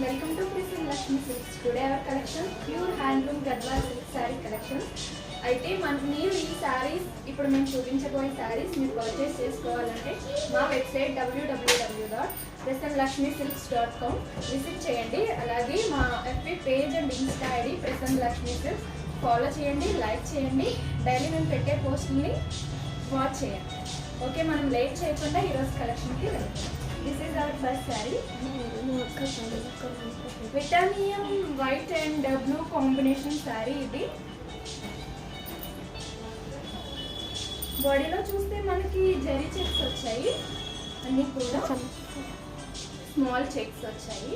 Welcome to Prison Lakshmi Silks. Today our collection pure handloom Gadwal silk saree collection. అయితే మీరు ఈ సారీస్ ఇప్పుడు మేము చూపించబోయే సారీస్ మీరు పర్చేస్ చేసుకోవాలంటే మా వెబ్సైట్ www.prasanlakshmisilks.com విజిట్ చేయండి. అలాగే మా FB page and insta ID Prasanna Lakshmi silks follow చేయండి, లైక్ చేయండి. డైలీ మేము పెట్టే పోస్ట్ని వాచ్ చేయండి. ఓకే, మనం లేట్ చేయకుండా ఈరోజు కలెక్షన్కి వెళ్తాం. This is our first saree. Titanium white and blue combination saree ఇది. బాడీలో చూస్తే మనకి జరీ చెక్స్ వచ్చాయి, అన్ని కూడా స్మాల్ చెక్స్ వచ్చాయి.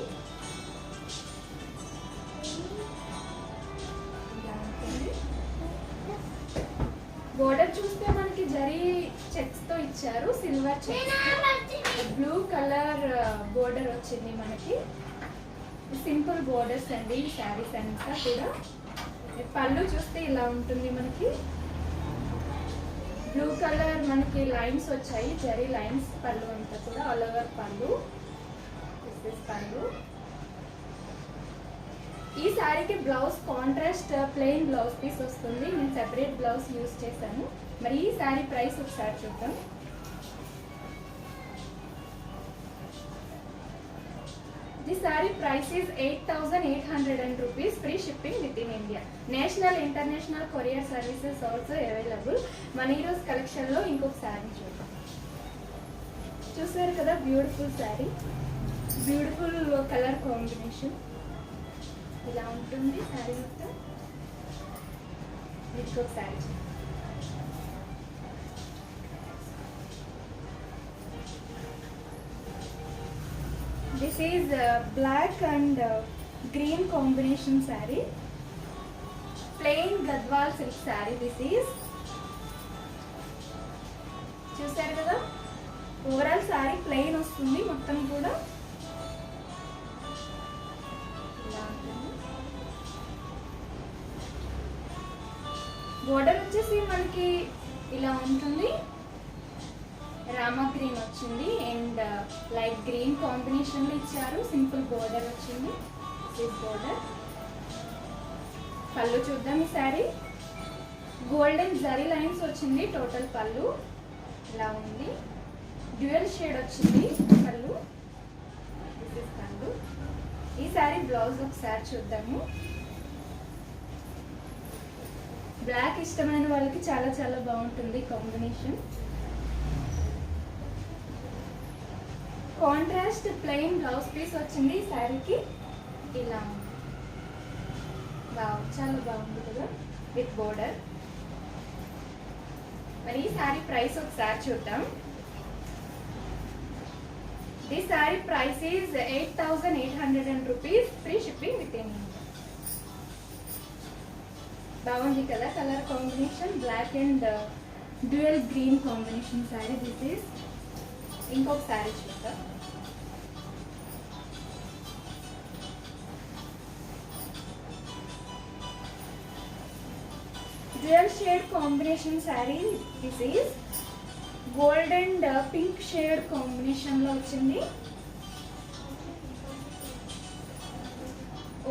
బోర్డర్ చూస్తే మనకి జరీ చెక్స్ తో ఇచ్చారు, silver checks, blue colour border వచ్చింది మనకి. సింపుల్ బోర్డర్స్ అండి ఈ శారీస్ అంతా కూడా. పళ్ళు చూస్తే ఇలా ఉంటుంది మనకి. బ్లూ కలర్ మనకి లైన్స్ వచ్చాయి, జరీ లైన్స్. పళ్ళు అంతా కూడా ఆల్ ఓవర్ పళ్ళు. పళ్ళు. ఈ శారీకి blouse contrast plain blouse piece వస్తుంది. నేను సెపరేట్ బ్లౌజ్ యూజ్ చేశాను. మరి ఈ శారీ ప్రైస్ ఒకసారి చూద్దాం. This saree price is 8,800 rupees. Free shipping within India. National international courier services also available. మన ఈరోజు కలెక్షన్ లో ఇంకొక శారీ చూద్దాం. చూసారు కదా, beautiful sari, beautiful colour combination. ఇలా ఉంటుంది శారీ మొత్తం. ఇంకొక శారీ చూద్దాం. This is black and green combination saree. Plain Gadwal silk saree. This is. చూసారు కదా, ఓవరాల్ సారీ ప్లెయిన్ వస్తుంది మొత్తం కూడా. బోర్డర్ వచ్చేసి మనకి ఇలా ఉంటుంది. రామా గ్రీన్ వచ్చింది అండ్ లైట్ గ్రీన్ కాంబినేషన్ లో ఇచ్చారు. సింపుల్ బోర్డర్ వచ్చింది. బోర్డర్. పళ్ళు చూద్దాం. ఈ శారీ గోల్డెన్ జరీ లైన్స్ వచ్చింది టోటల్ పళ్ళు. ఇలా ఉంది. డ్యూయల్ షేడ్ వచ్చింది పళ్ళు. పళ్ళు. ఈ శారీ బ్లౌజ్ ఒకసారి చూద్దాము. బ్లాక్ ఇష్టమైన వాళ్ళకి చాలా చాలా బాగుంటుంది combination. Contrast plain blouse piece వచ్చింది ఈ శారీకి. ఇలా ఉంది. చాలా బాగుంది కదా విత్ బోర్డర్. మరి ఈ శారీ ప్రైస్ ఒకసారి చూద్దాం. This saree price is 8,800 rupees. Free shipping within India. బాగుంది కదా colour combination. Black and dual green combination sari. This is. ఇంకొక శారీ చూద్దాం. Dual shade combination sari. This is gold and pink shade combination లో వచ్చింది.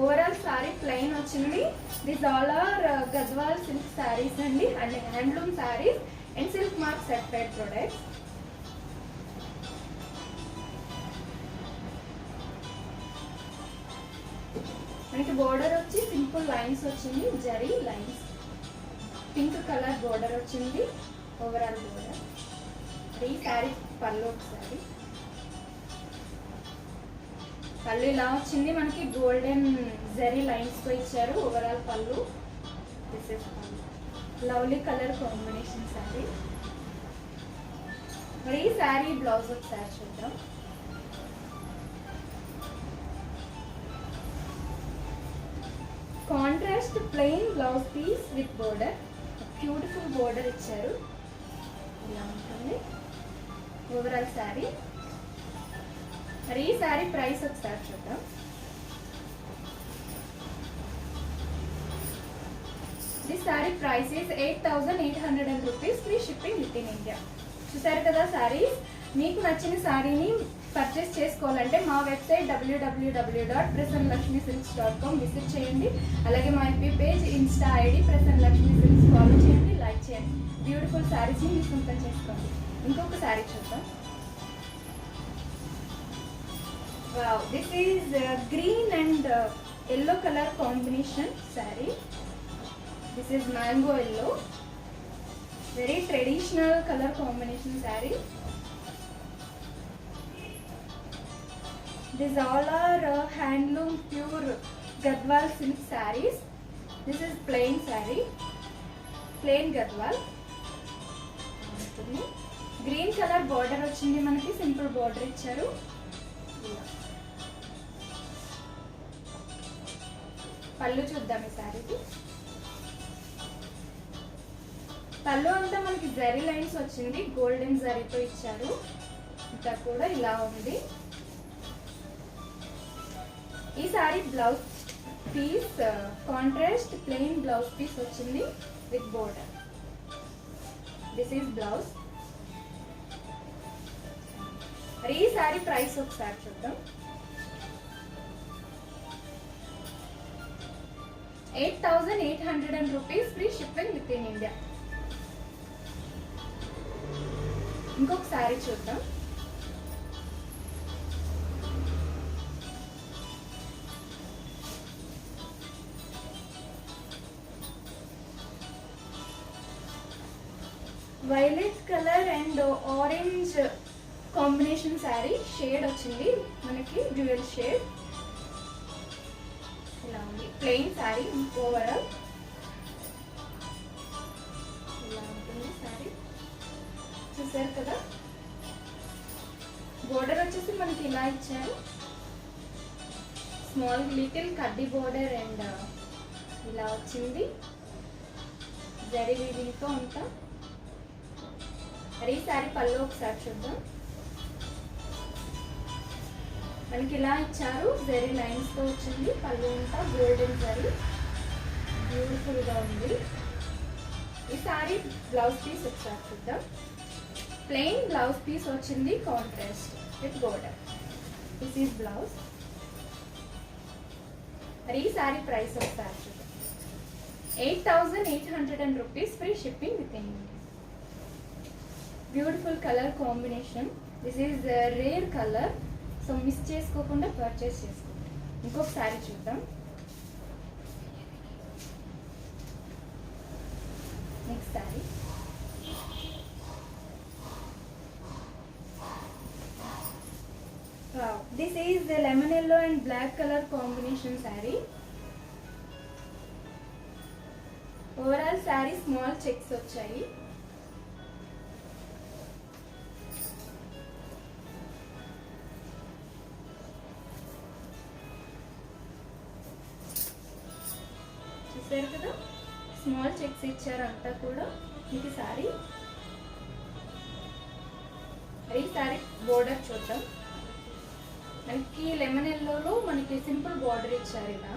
ఓవరాల్ శారీ ప్లెయిన్ వచ్చింది. This all are Gadwal silk sarees అండి, and handloom sarees and silk mark certified products. మనకి border వచ్చి simple lines వచ్చింది, zari lines. Pink colour border వచ్చింది ఓవరాల్ బోర్డర్. ఈ శారీ పళ్ళు ఒకసారి. పళ్ళు ఇలా వచ్చింది మనకి. గోల్డెన్ జరీ లైన్స్ తో ఇచ్చారు ఓవరాల్ పళ్ళు. దిస్ ఇస్ పళ్ళు. Lovely colour combination sari. మరి ఈ శారీ బ్లౌజ్ ఒకసారి చూద్దాం. Contrast plain blouse piece with border. Beautiful border ఇచ్చారు. ఇలా ఉంటుంది ఓవరాల్ శారీ. మరి ఈ శారీ ప్రైస్ ఒకసారి చూద్దాం. This saree price is 8,800 rupees. Free shipping within India. చూసారు కదా శారీస్. మీకు నచ్చిన శారీని పర్చేస్ చేసుకోవాలంటే మా వెబ్సైట్ www.prasanlakshmisilks.com విజిట్ చేయండి. అలాగే మా FB page, Insta ID Prasannalakshmi silks follow చేయండి, లైక్ చేయండి. బ్యూటిఫుల్ శారీస్ని మీ సొంతం చేసుకోండి. ఇంకొక శారీ చూద్దాం. Wow, this is green and yellow colour combination sari. This is mango yellow, very traditional colour combination sari. These all are handloom pure Gadwal silk sarees. This is plain saree, plain Gadwal. Green color border వచ్చింది మనకి, simple border ఇచ్చారు. పళ్ళు చూద్దాం ఈ సారీకి. పళ్ళు అంతా మనకి జరీ లైన్స్ వచ్చింది, గోల్డెన్ జరీతో ఇచ్చారు. ఇంకా కూడా ఇలా ఉంది. ఈ sorry blouse piece contrast plain blouse piece వచ్చింది with border. This is blouse. మరి ఈ సారీ ప్రైస్ ఒకసారి చూద్దాం. 8,800 rupees, free shipping within India. ఇంకొక సారీ చూద్దాం. Violet colour and orange combination saree, shade వచ్చింది మనకి డ్యూయల్ షేడ్. ఇలా ఉంది ప్లెయిన్ శారీ. ఓవరాల్ ఇలా ఉంటుంది శారీ. చూసారు కదా, బోర్డర్ వచ్చేసి మనకి ఇలా ఇచ్చారు, స్మాల్ లిటిల్ కడ్డీ బోర్డర్ అండ్ ఇలా వచ్చింది జరీ వీవింగ్తో అంతా. మరి ఈ శారీ పళ్ళు ఒకసారి చూద్దాం. మనకి ఇలా ఇచ్చారు, జరీ లైన్స్తో వచ్చింది. పళ్ళు అంతా గోల్డెన్ జరీ, బ్యూటిఫుల్గా ఉంది. ఈ శారీ బ్లౌజ్ పీస్ ఒకసారి చూద్దాం. ప్లెయిన్ బ్లౌజ్ పీస్ వచ్చింది, contrast with border. This is blouse. మరి ఈ శారీ ప్రైస్ ఒకసారి చూద్దాం. 8,800 rupees, free shipping within India. Beautiful colour combination. This is rare colour, so miss చేసుకోకుండా పర్చేస్ చేసుకోండి. ఇంకొక శారీ చూద్దాం. Next sari. This is lemon yellow and black colour combination sari. Overall sari small checks వచ్చాయి. చూసారు కదా, స్మాల్ చెక్స్ ఇచ్చారు అంతా కూడా మీకు సారీ. ఈ సారీ బోర్డర్ చూద్దాం. మనకి లెమన్ ఎల్లోలో మనకి సింపుల్ బోర్డర్ ఇచ్చారు ఇలా,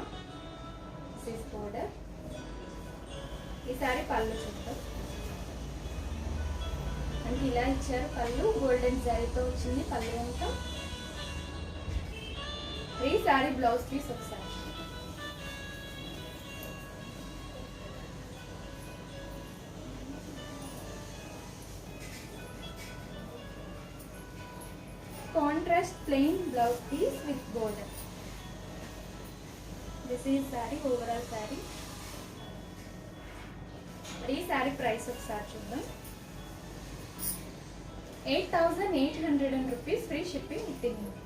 దిస్ బోర్డర్. ఈ సారీ పళ్ళు చూద్దాం. మనకి ఇలా ఇచ్చారు పళ్ళు, గోల్డెన్ జరీతో వచ్చింది పళ్ళు అంతా. ఈ సారీ బ్లౌజ్ పీస్ ఒకసారి. Contrast plain blouse piece with border. This is saree, overall saree. This saree price ఒకసారి చూద్దాం. 8,800 rupees, free shipping within India.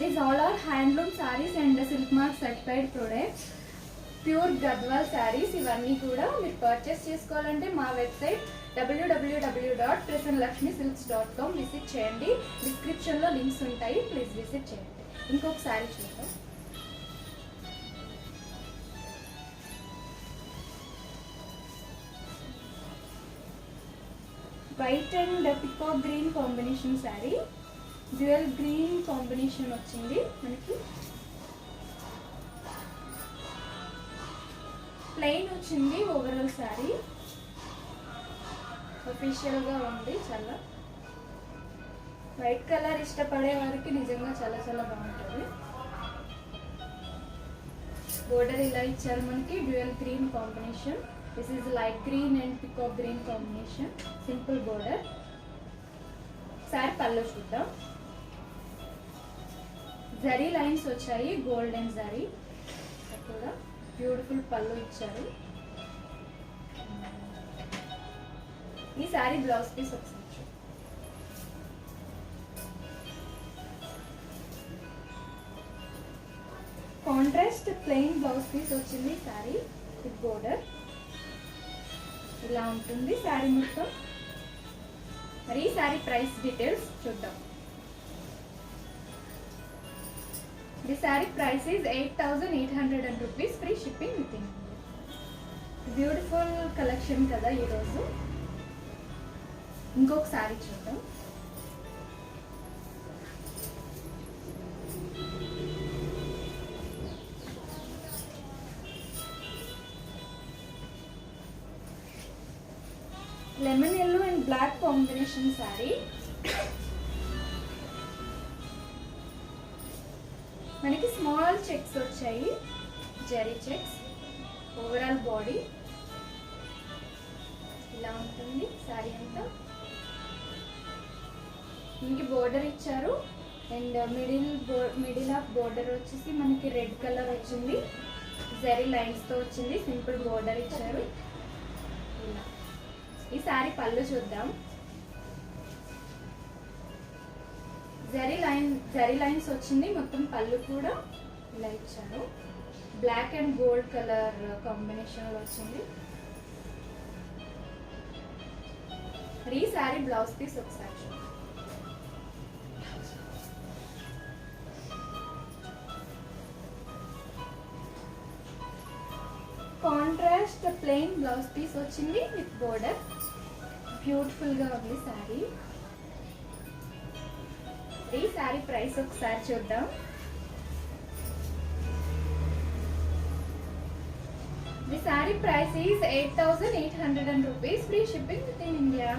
These all are handloom sarees and silk mark certified products. Pure Gadwal saris. ఇవన్నీ కూడా మీరు purchase చేసుకోవాలంటే మా website www.prasanlakshmisilks.com visit చేయండి. డిస్క్రిప్షన్లో links ఉంటాయి, ప్లీజ్ విజిట్ చేయండి. ఇంకొక శారీ చూద్దాం. White and peacock green combination sari. Dual green combination వచ్చింది మనకి. ప్లెయిన్ వచ్చింది ఓవరాల్ శారీ. అఫీషియల్గా ఉంది చాలా. వైట్ కలర్ ఇష్టపడే వారికి నిజంగా చాలా చాలా బాగుంటుంది. బోర్డర్ ఇలా ఇచ్చారు మనకి, dual green combination. This is light green and peacock green combination, simple border. Sorry పళ్ళు చూద్దాం. జరీ లైన్స్ వచ్చాయి, గోల్డెన్ జరీ కూడా. బ్యూటిఫుల్ పళ్ళు ఇచ్చారు. ఈ సారీ బ్లౌజ్ పీస్ ఒకసారి కాంట్రాస్ట్ ప్లెయిన్ బ్లౌజ్ పీస్ వచ్చింది సారీ విత్ బోర్డర్. ఇలా ఉంటుంది సారీ మొత్తం. మరి ఈ సారీ ప్రైస్ డీటెయిల్స్ చూద్దాం. The sari price is 8,800 rupees, free shipping within India. Beautiful collection కదా ఈరోజు. ఇంకొక సారీ చూద్దాం. Lemon yellow and black combination sari. మనకి స్మాల్ చెక్స్ వచ్చాయి, జరీ చెక్స్. ఓవరాల్ బాడీ ఇలా ఉంటుంది సారీ అంతా. మనకి బోర్డర్ ఇచ్చారు అండ్ మిడిల్ ఆఫ్ బోర్డర్ వచ్చేసి మనకి రెడ్ కలర్ వచ్చింది, జరీ లైన్స్తో వచ్చింది. సింపుల్ బోర్డర్ ఇచ్చారు ఇలా. ఈ సారీ పళ్ళు చూద్దాం. జరీ లైన్స్ వచ్చింది మొత్తం. పళ్ళు కూడా ఇలా ఇచ్చారు. Black and gold colour combination లో వచ్చింది. ఈ సారీ బ్లౌజ్ పీస్ ఒకసారి చూద్దాం. కాంట్రాస్ట్ ప్లెయిన్ బ్లౌజ్ పీస్ వచ్చింది విత్ బోర్డర్. బ్యూటిఫుల్ గా ఉంది సారీ. ఈ సారీ ప్రైస్ ఒకసారి చూద్దాం. The sari price is 8,800 rupees, free shipping within India.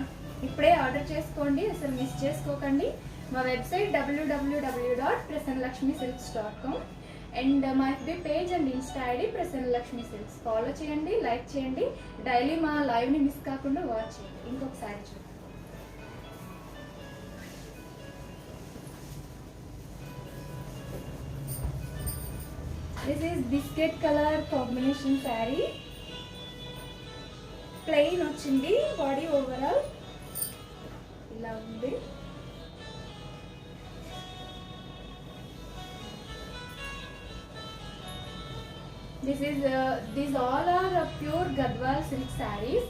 ఇప్పుడే ఆర్డర్ చేసుకోండి, అసలు మిస్ చేసుకోకండి. మా వెబ్సైట్ www.prasanlakshmisilks.com అండ్ మా FB page and insta ID Prasannalakshmi silks. Follow చేయండి, లైక్ చేయండి. డైలీ మా లైవ్ని మిస్ కాకుండా వాచ్ చేయండి. ఇంకొకసారి చూద్దాం. This is biscuit colour combination saree. Plain వచ్చింది బాడీ, ఓవరాల్ ఇలా ఉంది. These all are pure Gadwal silk sarees.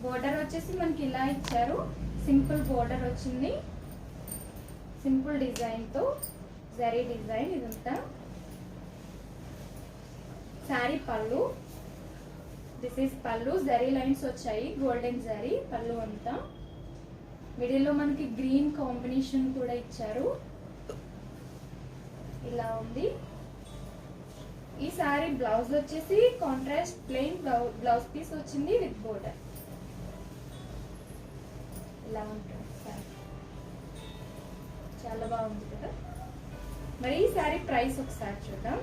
Border వచ్చేసి మనకి ఇలా ఇచ్చారు, సింపుల్ బోర్డర్ వచ్చింది, సింపుల్ డిజైన్ తో, జరీ డిజైన్ ఇదంతా. సారీ పళ్ళు. దిస్ ఈస్ పళ్ళు. జరీ లైన్స్ వచ్చాయి, గోల్డెన్ జరీ పళ్ళు అంతా. మిడిల్ లో మనకి గ్రీన్ కాంబినేషన్ కూడా ఇచ్చారు. ఇలా ఉంది. ఈ సారీ బ్లౌజ్ వచ్చేసి కాంట్రాస్ట్ ప్లెయిన్ బ్లౌజ్ పీస్ వచ్చింది విత్ బోర్డర్. ఇలా ఉంటుంది సారీ. చాలా బాగుంది కదా. మరి ఈ సారీ ప్రైస్ ఒకసారి చూద్దాం.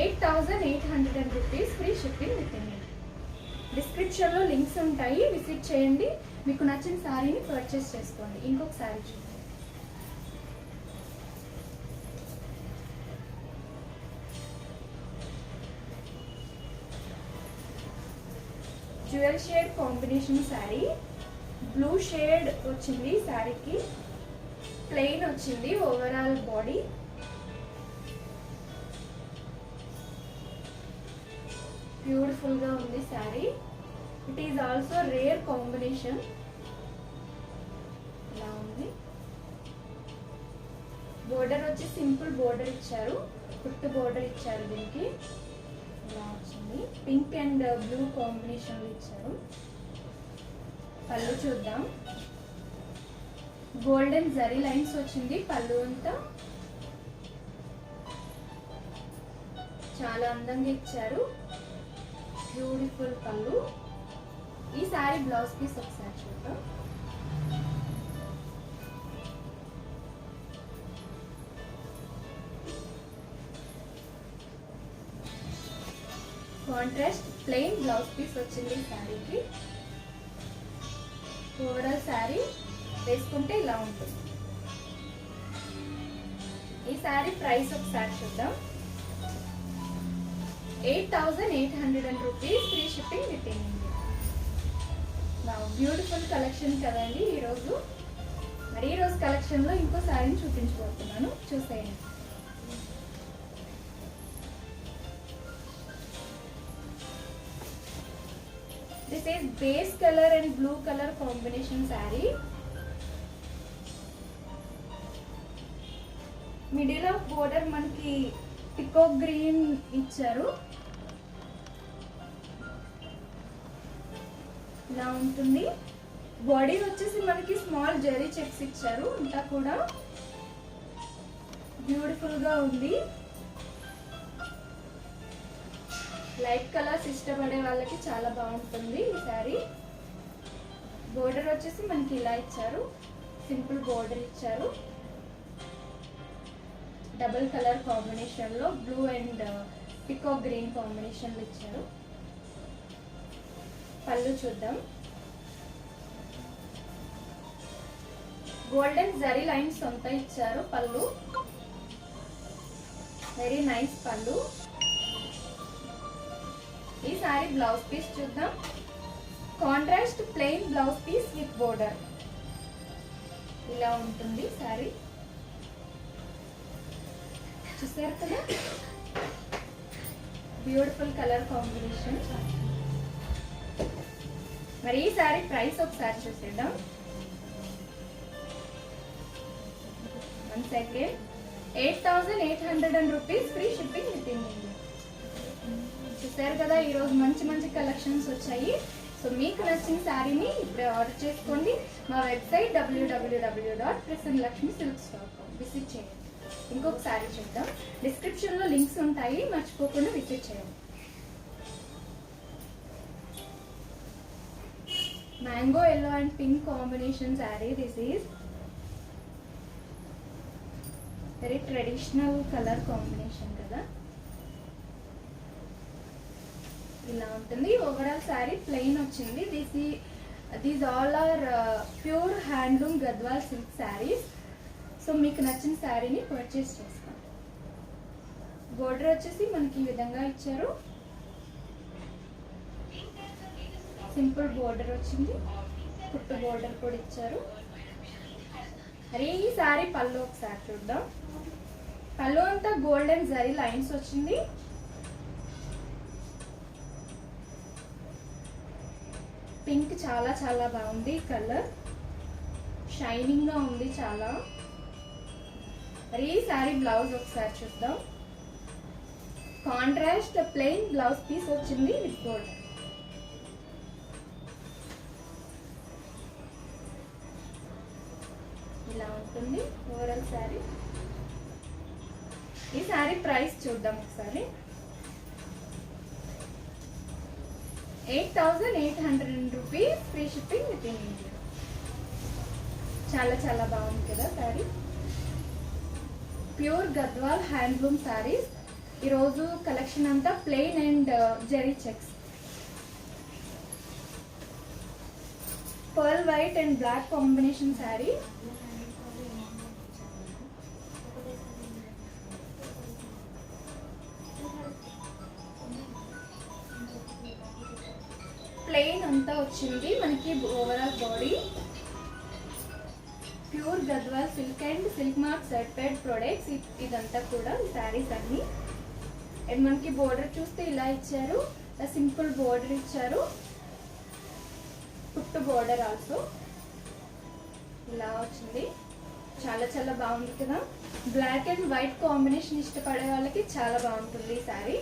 8,800 rupees, free shipping within India. Description లో లింక్స్ ఉంటాయి, విజిట్ చేయండి. మీకు నచ్చిన సారీని పర్చేస్ చేసుకోండి. ఇంకొక సారీ చూద్దాం. Dual shade combination sari. Blue shade వచ్చింది శారీకి. ప్లెయిన్ వచ్చింది ఓవరాల్ బాడీ. బ్యూటిఫుల్ గా ఉంది sari. It is also rare combination. ఇలా ఉంది. బోర్డర్ వచ్చి సింపుల్ బోర్డర్ ఇచ్చారు, కుట్టు బోర్డర్ ఇచ్చారు దీనికి. ఇలా వచ్చింది. పింక్ అండ్ బ్లూ కాంబినేషన్ ఇచ్చారు. పళ్ళు చూద్దాం. గోల్డెన్ జరీ లైన్స్ వచ్చింది పళ్ళు అంతా. చాలా అందంగా ఇచ్చారు. బ్యూటిఫుల్ పళ్ళు. ఈ సారీ బ్లౌజ్ పీస్ ఒకసారి చూద్దాం. కాంట్రాస్ట్ ప్లెయిన్ బ్లౌజ్ పీస్ వచ్చింది ఈ శారీకి. ఓవరాల్ శారీ వేసుకుంటే ఇలా ఉంటుంది. ఈ శారీ ప్రైస్ ఒకసారి చూద్దాం. 8,800 rupees, free shipping within India. Beautiful collection కదండి ఈరోజు. మరి ఈరోజు కలెక్షన్లో ఇంకో శారీని చూపించబోతున్నాను, చూసేయండి. This is base color and blue color combination saree. Middle of border మనకి పికాక్ గ్రీన్ ఇచ్చారు. ఇలా ఉంటుంది. బాడీ వచ్చేసి మనకి స్మాల్ జెరీ చెక్స్ ఇచ్చారు. అంతా కూడా బ్యూటిఫుల్ గా ఉంది. లైట్ కలర్స్ ఇష్టపడే వాళ్ళకి చాలా బాగుంటుంది ఈ శారీ. బోర్డర్ వచ్చేసి మనకి ఇలా ఇచ్చారు, సింపుల్ బోర్డర్ ఇచ్చారు. డబుల్ కలర్ కాంబినేషన్ లో blue and peacock green combination లో ఇచ్చారు. పళ్ళు చూద్దాం. గోల్డెన్ జరీ లైన్స్ అంతా ఇచ్చారు పళ్ళు. వెరీ నైస్ పళ్ళు. ఈ సారీ బ్లౌజ్ పీస్ చూద్దాం. Contrast plain blouse piece with border. ఇలా ఉంటుంది సారీ. చూసారు కదా, బ్యూటిఫుల్ కలర్ కాంబినేషన్. మరి ఈ సారీ ప్రైస్ ఒకసారి చూసేద్దాం. 1 second. 8,800 rupees, free shipping within India. చూసారు కదా, ఈరోజు మంచి మంచి కలెక్షన్స్ వచ్చాయి. సో మీకు నచ్చిన శారీని ఇప్పుడే ఆర్డర్ చేసుకోండి. మా వెబ్సైట్ www.prasanlakshmisilks.com విజిట్ చేయండి. ఇంకొక శారీ చూద్దాం. డిస్క్రిప్షన్లో లింక్స్ ఉంటాయి, మర్చిపోకుండా విజిట్ చేయండి. Mango yellow and pink combination sari. This is very traditional colour combination కదా. ఇలా ఉంటుంది. ఓవరాల్ శారీ ప్లెయిన్ వచ్చింది. These all are pure handloom Gadwal silk saris. So మీకు నచ్చిన శారీని పర్చేస్ చేసుకోండి. బోర్డర్ వచ్చేసి మనకి ఈ విధంగా ఇచ్చారు. సింపుల్ బోర్డర్ వచ్చింది, కుట్టు బోర్డర్ కూడా ఇచ్చారు. మరి ఈ శారీ పళ్ళు ఒకసారి చూద్దాం. పళ్ళు అంతా గోల్డెన్ జరీ లైన్స్ వచ్చింది. పింక్ చాలా చాలా బాగుంది కలర్, షైనింగ్ గా ఉంది చాలా. మరి ఈ శారీ బ్లౌజ్ ఒకసారి చూద్దాం. కాంట్రాస్ట్ ప్లెయిన్ బ్లౌజ్ పీస్ వచ్చింది విత్ బోర్డర్. ఇలా ఉంటుంది ఓవరాల్ శారీ. ఈ శారీ ప్రైస్ చూద్దాం ఒకసారి. 8,800 rupees, free shipping within India. చాలా చాలా బాగుంది కదా శారీ. Pure Gadwal handloom sarees. ఈరోజు కలెక్షన్ అంతా plain and zari checks. Pearl white and black combination saree. Plain అంతా వచ్చింది మనకి. Overall body pure Gadwal silk and silk mark certified products. ఇదంతా కూడా శారీస్ అన్ని. అండ్ మనకి బోర్డర్ చూస్తే ఇలా ఇచ్చారు, సింపుల్ బోర్డర్ ఇచ్చారు, పుట్టు బోర్డర్ ఆల్సో ఇలా వచ్చింది. చాలా చాలా బాగుంది కదా. బ్లాక్ అండ్ వైట్ కాంబినేషన్ ఇష్టపడే వాళ్ళకి చాలా బాగుంటుంది ఈ శారీ.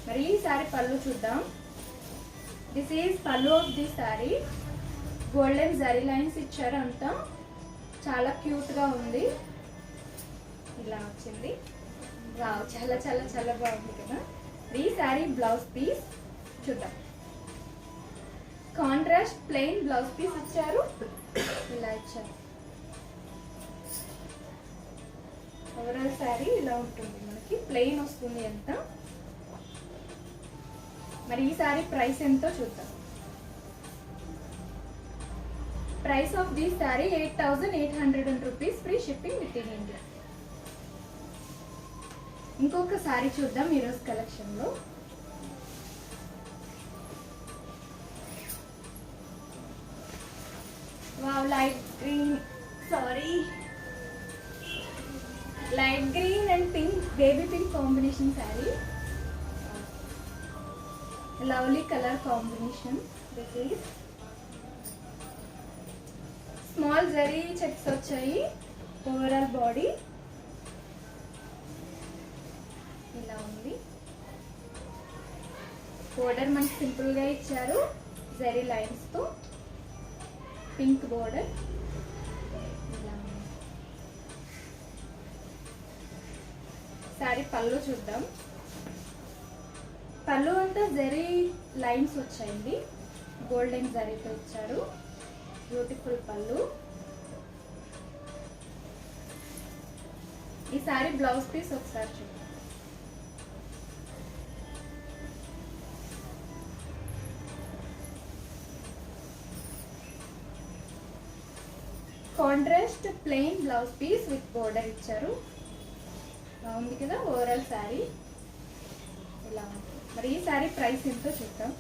మరి ఈ శారీ పళ్ళు చూద్దాం. దిస్ ఈజ్ పళ్ళు of the sari. Golden zari lines ఇచ్చారు అంతా. చాలా క్యూట్ గా ఉంది. ఇలా వచ్చింది. వావ్, చాలా చాలా చాలా బాగుంది కదా. ఈ శారీ బ్లౌజ్ పీస్ చూద్దాం. కాంట్రాస్ట్ ప్లెయిన్ బ్లౌజ్ పీస్ ఇచ్చారు. ఇలా ఇచ్చారు. ఓవరాల్ శారీ ఇలా ఉంటుంది మనకి. ప్లెయిన్ వస్తుంది అంతా. మరి ఈ సారీ ప్రైస్ ఎంతో చూద్దాం. Price of this sorry 8,800 rupees, free shipping within India. ఇంకొక సారీ చూద్దాం ఈరోజు కలెక్షన్లో. Wow, light green and pink, baby pink combination sorry. Lovely colour combination. This is small zari checks వచ్చాయి. ఓవరాల్ బాడీ ఇలా ఉంది. బోర్డర్ మనకి సింపుల్ గా ఇచ్చారు, జరీ లైన్స్ తో. పింక్ బోర్డర్ ఇలా ఉంది. సారీ పళ్ళు చూద్దాం. పళ్ళు అంతా జరీ లైన్స్ వచ్చాయండి, గోల్డెన్ జరీతో ఇచ్చారు. బ్యూటిఫుల్ పళ్ళు. ఈ సారీ బ్లౌజ్ పీస్ ఒకసారి చూద్దాం. Contrast plain blouse piece with border ఇచ్చారు. బాగుంది కదా ఓవరాల్ శారీ ఇలా ఉంది. మరి ఈ శారీ ప్రైస్ ఎంతో చూద్దాం.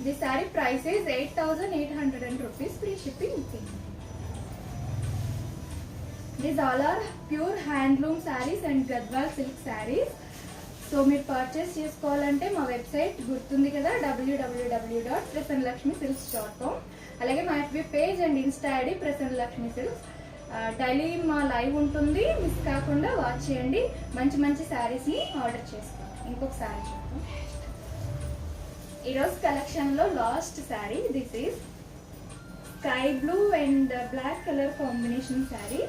The sari price is 8,800 rupees, free shipping with India. These all are pure handloom sarees and Gadwal silk sarees. So మీరు పర్చేస్ చేసుకోవాలంటే మా వెబ్సైట్ గుర్తుంది కదా, www.prasanlakshmisilks.com. అలాగే మా FB page and insta ID Prasannalakshmi silks. Daily మా లైవ్ ఉంటుంది, మిస్ కాకుండా వాచ్ చేయండి. మంచి మంచి శారీస్ని ఆర్డర్ చేసుకోండి. ఇంకొక శారీ చూద్దాం. ఈరోజు కలెక్షన్లో last sari. This is sky blue and black colour combination sari.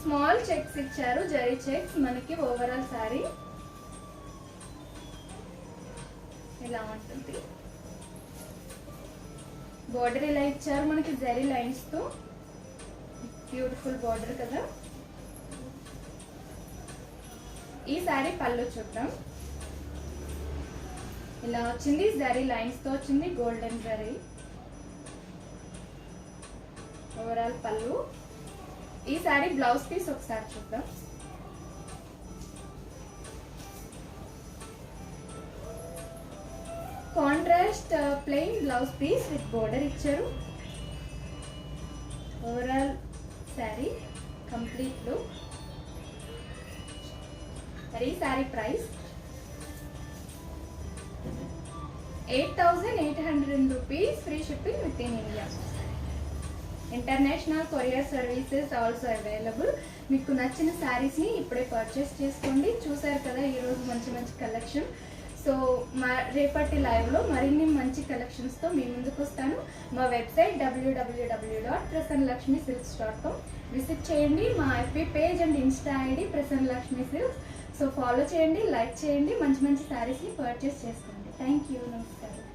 Small checks ఇచ్చారు, జరీ చెక్స్. మనకి ఓవరాల్ శారీ ఇలా ఉంటుంది. బోర్డర్ ఇలా ఇచ్చారు మనకి జరీ లైన్స్ తో. బ్యూటిఫుల్ బోర్డర్ కదా. ఈ శారీ పళ్ళు చూద్దాం. ఇలా వచ్చింది, జరీ లైన్స్ తో వచ్చింది, గోల్డెన్ జరీ. ఓవరాల్ పళ్ళు. ఈ సారీ బ్లౌజ్ పీస్ ఒకసారి చూద్దాం. Contrast plain blouse piece with border ఇచ్చారు. Overall saree complete look. మరి ఈ sari price 8,800 rupees, free shipping within India. International courier services also available. మీకు నచ్చిన శారీస్ని ఇప్పుడే పర్చేస్ చేసుకోండి. చూసారు కదా ఈరోజు మంచి మంచి కలెక్షన్. సో మా రేపటి లైవ్లో మరిన్ని మంచి కలెక్షన్స్తో మీ ముందుకు వస్తాను. మా వెబ్సైట్ www.prasanlakshmisilks.com విజిట్ చేయండి. మా FB page and insta ID Prasannalakshmi silks. So follow చేయండి, లైక్ చేయండి, మంచి మంచి శారీస్ని పర్చేస్ చేసుకోండి. Thank you. నమస్కారం.